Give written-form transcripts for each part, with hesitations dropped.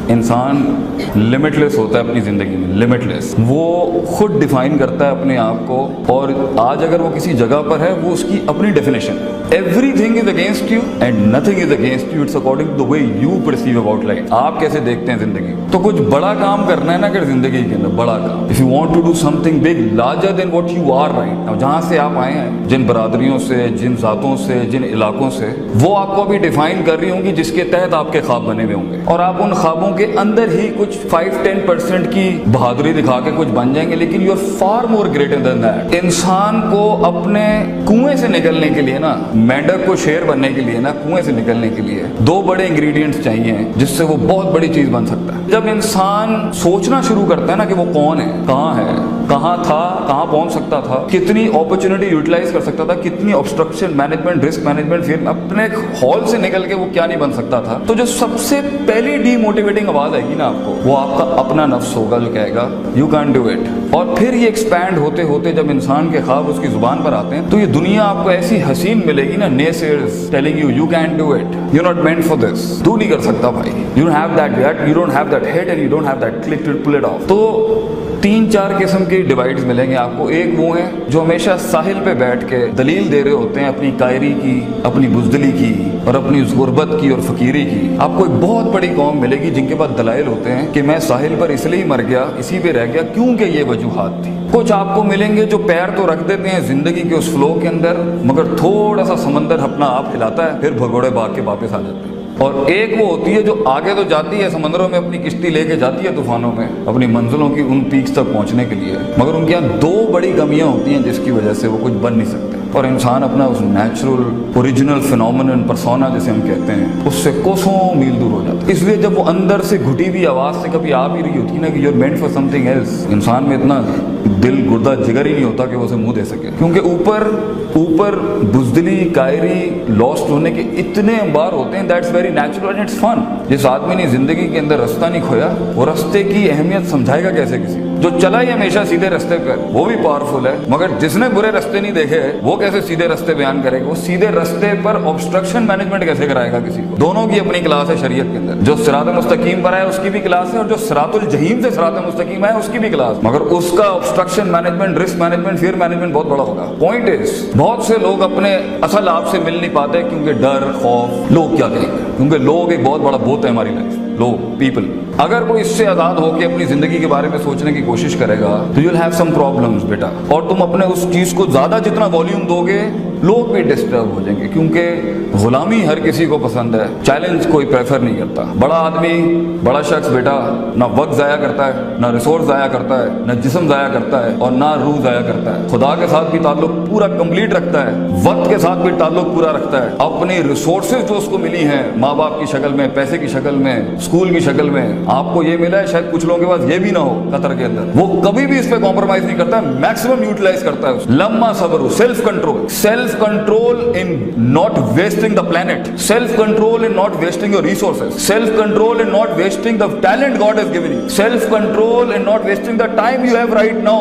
انسان لمٹلیس ہوتا ہے اپنی زندگی میں, لمٹلیس. وہ خود ڈیفائن کرتا ہے اپنے آپ کو, اور آج اگر وہ کسی جگہ پر ہے وہ اس کی اپنی definition. Everything is against you and nothing is against you, it's according to the way you perceive about life. آپ کیسے دیکھتے ہیں زندگی. تو کچھ بڑا کام کرنا ہے نا اگر زندگی کے اندر, بڑا کام. If you want to do something big larger than what you are right now, جہاں سے آپ آئے ہیں, جن برادریوں سے, جن ذاتوں سے, جن علاقوں سے, وہ آپ کو ابھی ڈیفائن کر رہی ہوں گی, جس کے تحت آپ کے خواب بنے ہوئے ہوں گے. اور آپ ان خوابوں کے اندر ہی کچھ 5-10% کی بہادری دکھا کے کچھ بن جائیں گے, لیکن you are far more greater than that. انسان کو اپنے کنویں سے نکلنے کے لیے نا, مینڈک کو شیر بننے کے لیے نا, کنویں سے نکلنے کے لیے 2 بڑے انگریڈینٹس چاہیے جس سے وہ بہت بڑی چیز بن سکتا ہے. جب انسان سوچنا شروع کرتا ہے نا کہ وہ کون ہے, کہاں تھا, کہاں پہنچ سکتا تھا, کتنی اپرچونٹی یوٹیلائز کر سکتا تھا, کتنی آبسٹرکشن مینجمنٹ, رسک مینجمنٹ, پھر اپنے ہال سے نکل کے وہ کیا نہیں بن سکتا تھا. تو جو سب سے پہلی ڈی موٹیویٹنگ آواز آئے گی نا آپ کو, وہ آپ کا اپنا نفس ہوگا جو کہے گا یو کین ڈو اٹ. اور پھر یہ ایکسپینڈ ہوتے ہوتے جب انسان کے خواب اس کی زبان پر آتے ہیں تو یہ دنیا آپ کو ایسی حسین ملے گی نا, naysayers telling you you can do it, you not meant for this, تو نہیں کر سکتا بھائی, you don't have that gut, you don't have that head and you don't have that click to pull it off. تو 3-4 قسم کی divides ملیں گے آپ کو. ایک وہ ہیں جو ہمیشہ ساحل پہ بیٹھ کے دلیل دے رہے ہوتے ہیں اپنی قائری کی, اپنی بزدلی کی, اور اپنی اس غربت کی اور فقیری کی. آپ کو ایک بہت بڑی قوم ملے گی جن کے پاس دلائل ہوتے ہیں کہ میں ساحل پر اس لیے مر گیا, اسی پہ رہ گیا کیونکہ یہ وجوہات تھی. کچھ آپ کو ملیں گے جو پیر تو رکھ دیتے ہیں زندگی کے اس فلو کے اندر, مگر تھوڑا سا سمندر اپنا آپ ہلاتا ہے, پھر بھگوڑے بھاگ کے واپس آ جاتے ہیں. اور ایک وہ ہوتی ہے جو آگے تو جاتی ہے سمندروں میں, اپنی کشتی لے کے جاتی ہے طوفانوں میں اپنی منزلوں کی ان پیکس تک پہنچنے کے لیے, مگر ان کے یہاں 2 بڑی کمیاں ہوتی ہیں جس کی وجہ سے وہ کچھ بن نہیں سکتے. اور انسان اپنا اس نیچرل اوریجنل فینومینن پرسونا جسے ہم کہتے ہیں, اس سے کوسوں میل دور ہو جاتا ہے. اس لیے جب وہ اندر سے گھٹی ہوئی آواز سے کبھی آ بھی رہی ہوتی ہے نا کہ you are meant for something else, انسان میں اتنا دل گردہ جگر ہی نہیں ہوتا کہ وہ اسے منہ دے سکے, کیونکہ اوپر بزدلی, قائری, لاسٹ ہونے کے اتنے انبار ہوتے ہیں. That's very natural and it's fun. جس آدمی نے زندگی کے اندر رستہ نہیں کھویا, وہ رستے کی اہمیت سمجھائے گا کیسے کسی. جو چلا ہی ہمیشہ سیدھے رستے پر وہ بھی پاورفل ہے, مگر جس نے برے رستے نہیں دیکھے وہ کیسے سیدھے رستے بیان کرے گا. وہ سیدھے رستے پر آبسٹرکشن مینجمنٹ کیسے کرائے گا کسی کو. دونوں کی اپنی کلاس ہے شریعت کے اندر. جو صراط مستقیم پر ہے اس کی بھی کلاس ہے, اور جو صراط الجحیم سے صراط مستقیم ہے اس کی بھی کلاس, مگر اس کا obstruction management, risk management, fear management بہت بڑا ہوگا. پوائنٹ از بہت سے لوگ اپنے اصل آپ سے مل نہیں پاتے کیونکہ ڈر, خوف, لوگ کیا کہیں گے, کیونکہ لوگ ایک بہت بڑا بوت ہے ہماری لائف. لوگ, پیپل. اگر وہ اس سے آزاد ہو کے اپنی زندگی کے بارے میں سوچنے کی کوشش کرے گا تو you will have some problems بیٹا. اور تم اپنے اس چیز کو زیادہ جتنا والیوم دو گے, لوگ بھی ڈسٹرب ہو جائیں گے, کیونکہ غلامی ہر کسی کو پسند ہے, چیلنج کوئی پریفر نہیں کرتا. بڑا آدمی, بڑا شخص بیٹا نہ وقت ضائع کرتا ہے, نہ ریسورس ضائع کرتا ہے, نہ جسم ضائع کرتا ہے, اور نہ روح ضائع کرتا ہے. خدا کے ساتھ بھی تعلق پورا کمپلیٹ رکھتا ہے, وقت کے ساتھ بھی تعلق پورا رکھتا ہے. اپنی ریسورسز جو اس کو ملی ہیں ماں باپ کی شکل میں, پیسے کی شکل میں, اسکول کی شکل میں, آپ کو یہ ملا ہے, شاید کچھ لوگوں کے پاس یہ بھی نہ ہو قطر کے اندر, وہ کبھی بھی اس پہ کمپرومائز نہیں کرتا, میکسیمم یوٹیلائز کرتا ہے. لمما صبر, self control in not wasting the planet, self control in not wasting your resources, self control in not wasting the talent God has given you, self control in not wasting the time you have right now,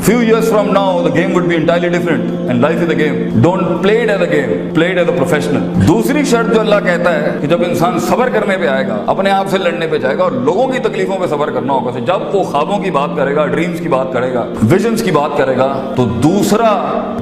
Few years from now the game would be entirely different and life is a game. Don't play it as a game, play it as a professional. دوسری شرط جو اللہ کہتا ہے کہ جب انسان صبر کرنے پہ آئے گا, اپنے آپ سے لڑنے پہ جائے گا اور لوگوں کی تکلیفوں پہ صبر کرنا ہوگا, جب وہ خوابوں کی بات کرے گا, ڈریمز کی بات کرے گا, ویژنز کی بات کرے گا, تو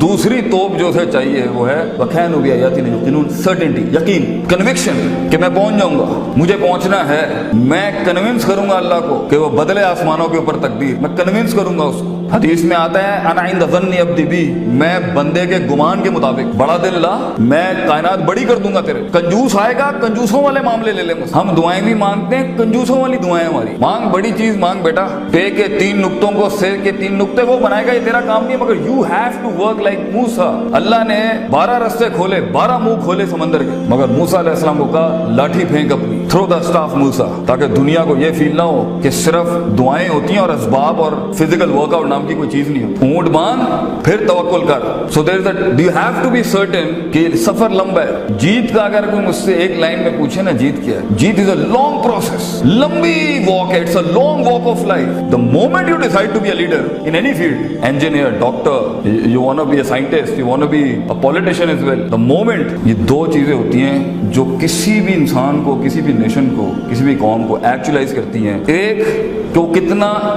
دوسری توپ جو اسے چاہیے وہ ہے وَكَانُوا بِآيَاتِنَا يُوقِنُونَ, سرٹنٹی, یقین, کنوکشن کہ میں پہنچ جاؤں گا, مجھے پہنچنا ہے. میں کنونس کروں گا اللہ کو کہ وہ بدلے آسمانوں کے اوپر تقدیر, میں کنونس کروں گا اس کو. حدیث میں آتا ہے انا عند ظن عبدی بی, میں بندے کے گمان کے مطابق بڑا دل لا, میں کائنات بڑی کر دوں گا تیرے. کنجوس آئے گا, کنجوسوں والے معاملے لے لیں. ہم دعائیں بھی مانگتے ہیں, کنجوسوں والی دعائیں ہماری. مانگ بڑی چیز مانگ بیٹا, پے کے 3 نقطوں کو سے کے 3 نقطے وہ بنائے گا, یہ تیرا کام نہیں ہے, مگر you have to work like Musa. Allah نے 12 رستے کھولے, 12 منہ کھولے سمندر کے, مگر موسیٰ علیہ السلام کو کہا لاٹھی پھینک اپنی, تھرو دا اسٹاف موسیٰ, تاکہ دنیا کو یہ فیل نہ ہو کہ صرف دعائیں ہوتی ہیں اور اسباب اور فزیکل ورک آؤٹ نام کی کوئی چیز نہیں ہوتی. اونٹ باندھ پھر توکل کر. So there is do you have to be certain کہ سفر لمبا ہے. جیت کا اگر کوئی مجھ سے ایک لائن میں پوچھے نا جیت کیا ہے, جیت از اے لانگ پروسیس, لمبی واک ہے, it's a long walk of life. The moment you decide to be a leader in any field, engineer, doctor, you want to be a scientist, you want to be a politician as well, the moment, یہ 2 چیزیں ہوتی ہیں جو کسی بھی انسان کو, کسی بھی نیشن کو, کسی بھی قوم کو ایکچولائز کرتی ہیں. ایک کہ وہ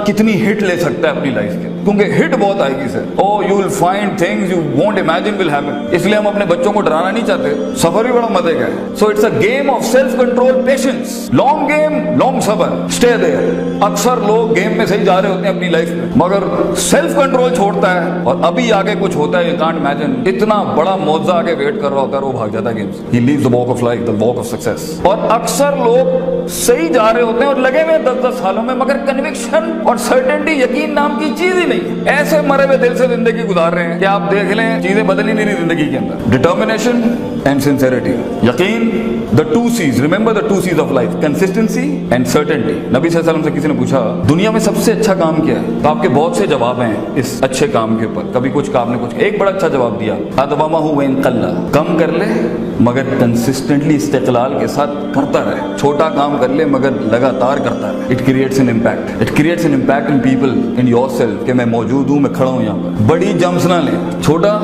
کتنی ہٹ لے سکتا ہے اپنی لائف کے, کیونکہ ہٹ بہت آئے گی sir. Oh you will find things you won't imagine will happen. اس لیے ہم اپنے بچوں کو ڈرانا نہیں چاہتے. سفر بھی بڑا مزے کا ہے. So it's a game of self control, patience, long game, long صبر, اسٹے دیئر. اکثر لوگ گیم میں صحیح جا رہے ہوتے ہیں اپنی لائف میں, مگر سیلف کنٹرول چھوڑتا ہے اور ابھی آگے کچھ ہوتا ہے, یو کانٹ امیجن. اتنا بڑا معجزہ آگے ویٹ کر رہا ہوتا ہے, وہ بھاگ جاتا ہے گیم سے. He leaves the walk of life, the walk of success. اور اکثر لوگ صحیح جا رہے ہوتے ہیں اور لگے ہوئے 10-10 سالوں میں, مگر کنوکشن اور سرٹنٹی, یقین نام کی چیز ہی نہیں. ایسے مرے ہوئے دل سے زندگی گزار رہے ہیں کہ آپ دیکھ لیں چیزیں بدل ہی نہیں رہی زندگی کے اندر. ڈٹرمنیشن اینڈ سنسیئرٹی, یقین, the two C's, remember the two C's of life, consistency and certainty. نبی صلی اللہ علیہ وسلم سے کسی نے پوچھا دنیا میں سب سے اچھا کام کیا ہے, تو آپ کے بہت سے جواب ہیں اس اچھے کام کے اوپر. کبھی کچھ کام نے کچھ, ایک بڑا اچھا جواب دیا, ادوامہ وان قل, کم کر لے مگر کنسسٹنٹلی, استقلال کے ساتھ کرتا رہے. چھوٹا کام کر لے مگر لگاتار کرتا رہے. It creates an impact, it creates an impact in people, in your self, کہ میں موجود ہوں, میں کھڑا ہوں یہاں پر. بڑی جمپس نہ لیں, چھوٹا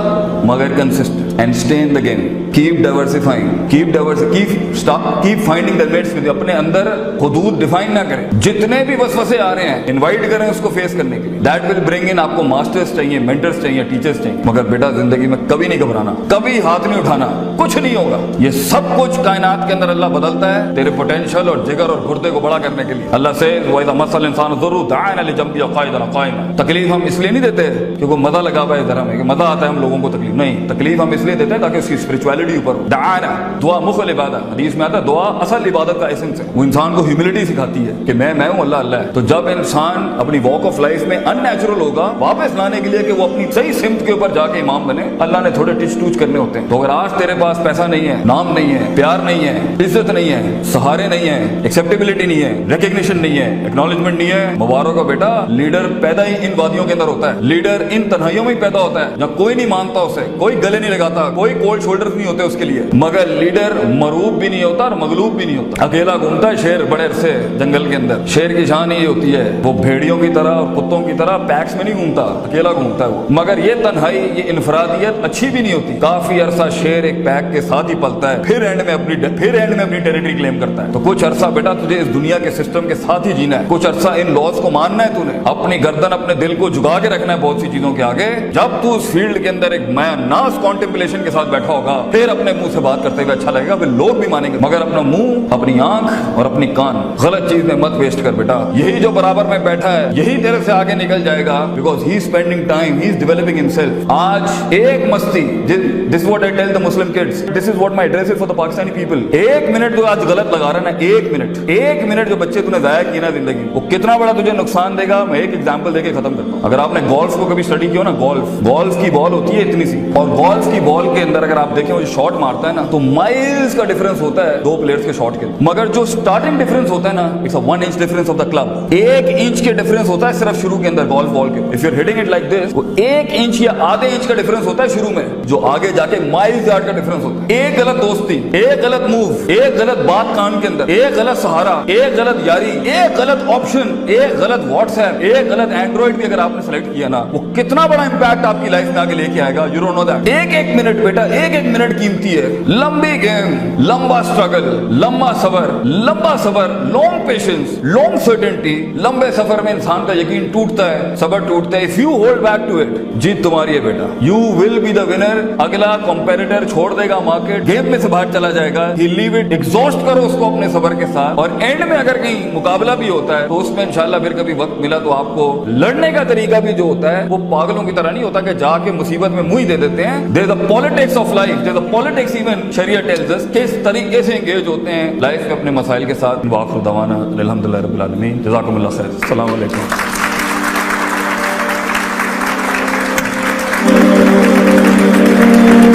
مگر consistent, and stay in the game. Keep diversifying, keep finding the mates with. اپنے اندر حدود ڈیفائن نہ کریں. جتنے بھی وسوسے آ رہے ہیں انوائٹ کریں اس کو فیس کرنے کے لیے. دیٹ ول برنگ ان. آپ کو ماسٹرز چاہیے, مینٹرز چاہیے, ٹیچرز چاہیے, مگر بیٹا زندگی میں کبھی نہیں گھبرانا, کبھی ہاتھ نہیں اٹھانا, کچھ نہیں ہوگا. یہ سب کچھ کائنات کے اندر اللہ بدلتا ہے تیرے پوٹینشیل اور جگر اور گردے کو بڑا کرنے کے لیے. اللہ سے وَإِذَا مَسَّ الْإِنسَانَ ضُرٌّ دَعَانَا لِجَنبِهِ قَاعِدًا قَائِمًا. تکلیف ہم اس لیے نہیں دیتے کہ وہ مزہ لگا ہوا ہے ذرا میں, کہ مزہ آتا ہے ہم لوگوں کو تکلیف. نہیں, تکلیف ہم اس لیے دیتے ہیں تاکہ اس کی اسپرچویلٹی اوپر ہو. دعانا, دعا مخل عبادت, حدیث میں آتا ہے دعا اصل عبادت کا ایسنس ہے. وہ انسان کو ہیوملٹی سکھاتی ہے کہ میں ہوں, اللہ اللہ ہے. تو جب انسان اپنی واک آف لائف میں ان نیچرل ہوگا, واپس لانے کے لیے کہ وہ اپنی صحیح سمت کے اوپر جا کے امام بنے, اللہ نے تھوڑے ٹچ ٹوچ کرنے ہوتے ہیں. تو اگر آج تیرے پاس پیسہ نہیں ہے, نام نہیں ہے, پیار نہیں ہے, عزت نہیں ہے, سہارے نہیں ہے, ایکسیپٹیبلٹی نہیں ہے, ریکگنیشن نہیں ہے, ایکنالجمنٹ نہیں ہے, مبارک ہو بیٹا. لیڈر پیدا ہی ان وادیوں کے اندر ہوتا ہے. لیڈر ان تنہائیوں میں ہی پیدا ہوتا ہے, جہاں کوئی نہیں مانتا اسے, کوئی گلے نہیں لگاتا, کوئی کولڈ شولڈر نہیں ہوتے اس کے لیے. مگر لیڈر مروب بھی نہیں ہوتا اور مغلوب بھی نہیں ہوتا. اکیلا گھومتا ہے شیر بڑے عرصے جنگل کے اندر. شیر کی شان یہ ہوتی ہے, وہ بھیڑیوں کی طرح اور کتوں کی طرح پیکس میں نہیں گھومتا, اکیلا گھومتا ہے وہ. مگر یہ تنہائی, یہ انفرادیت اچھی بھی نہیں ہوتی. کافی عرصہ شیر ایک پیک کے ساتھ ہی پلتا ہے, پھر اینڈ میں اپنی ٹیریٹری کلیم کرتا ہے. تو کچھ عرصہ بیٹا تجھے اس دنیا کے سسٹم کے ساتھ ہی جینا ہے, کچھ عرصہ ان لاز کو ماننا ہے, تو نے اپنی گردن, اپنے دل کو جھکا کے رکھنا ہے بہت سی چیزوں کے آگے. جب تو اس فیلڈ کے اندر ایک ناس کانٹمپلیشن کے ساتھ بیٹھا ہوگا, پھر اپنے منہ سے بات کرتے ہوئے اچھا لگے گا, پھر لوگ بھی مانیں گے. مگر اپنا منہ, اپنی آنکھ اور اپنی کان غلط چیز میں مت ویسٹ کر بیٹا. یہی جو برابر میں بیٹھا ہے, یہی تیرے سے آگے نکل جائے گا, because he is spending time, he is developing himself. آج ایک مستی, this what I tell the Muslim kids, this is what my address is for the Pakistani people. ایک منٹ جو آج غلط لگا رہا ہے نا, ایک منٹ جو بچے تو نے ضائع کیے نا زندگی, وہ کتنا بڑا تجھے نقصان دے گا. میں ایک ایگزامپل دے کے ختم کرتا ہوں. اگر آپ نے گولف کو کبھی اسٹڈی کیا نا, گولف کی بال ہوتی ہے اتنی سی, اور گولف کی بال کے اندر اگر آپ دیکھیں وہ شاٹ مارتا ہے نا, تو مائلز کا ڈفرنس ہوتا ہے دو پلیئرز کے شاٹ کے. مگر جو سٹارٹنگ ڈفرنس ہوتا ہے نا, it's a 1 inch difference of the club. 1 inch کے ڈفرنس ہوتا ہے صرف شروع کے اندر گولف بال کے. If you are hitting it like this, وہ 1 inch یا آدھے انچ کا ڈفرنس ہوتا ہے شروع میں, جو آگے جا کے مائلز یارڈ کا ڈفرنس ہوتا ہے. ایک غلط دوستی, ایک غلط موو, ایک غلط بات کان کے اندر, ایک غلط سہارا, ایک غلط یاری, ایک غلط آپشن, ایک غلط واٹس ایپ, ایک غلط اینڈرائڈ بھی اگر آپ نے سلیکٹ کیا نا, وہ کتنا بڑا امپیکٹ آپ کی لائف میں آگے لے کے آئے گا. You don't know that. ایک منٹ بیٹا, ایک منٹ قیمتی ہے. لمبی گیم, لمبا اسٹرگل, لمبا صبر, لانگ پیشنس, لانگ سرٹنٹی. لمبے سفر میں انسان کا یقین ٹوٹتا ہے, صبر ٹوٹتا ہے. If you hold back to it, جیت تمہاری ہے بیٹا. You will be the winner. اگلا کمپیٹیٹر چھوڑ دے گا مارکیٹ, گیم میں سے باہر چلا جائے گا. ہی لیو اٹ, ایگزاسٹ کرو اس کو اپنے صبر کے ساتھ, اور اینڈ میں اگر کہیں مقابلہ بھی ہوتا ہے تو اس میں انشاءاللہ پھر کبھی وقت ملا تو آپ کو لڑنے کا طریقہ بھی جو ہوتا ہے وہ پاگلوں کی طرح نہیں ہوتا کہ جا کے مصیبت میں منہ دے دیتے ہیں. There is a politics of life, there is a politics even شریعت ٹیلز اس کس طریقے سے انگیج ہوتے ہیں لائف میں اپنے مسائل کے ساتھ. وآخر دعوانا الحمدللہ رب العالمین. جزاکم اللہ خیر. السلام علیکم.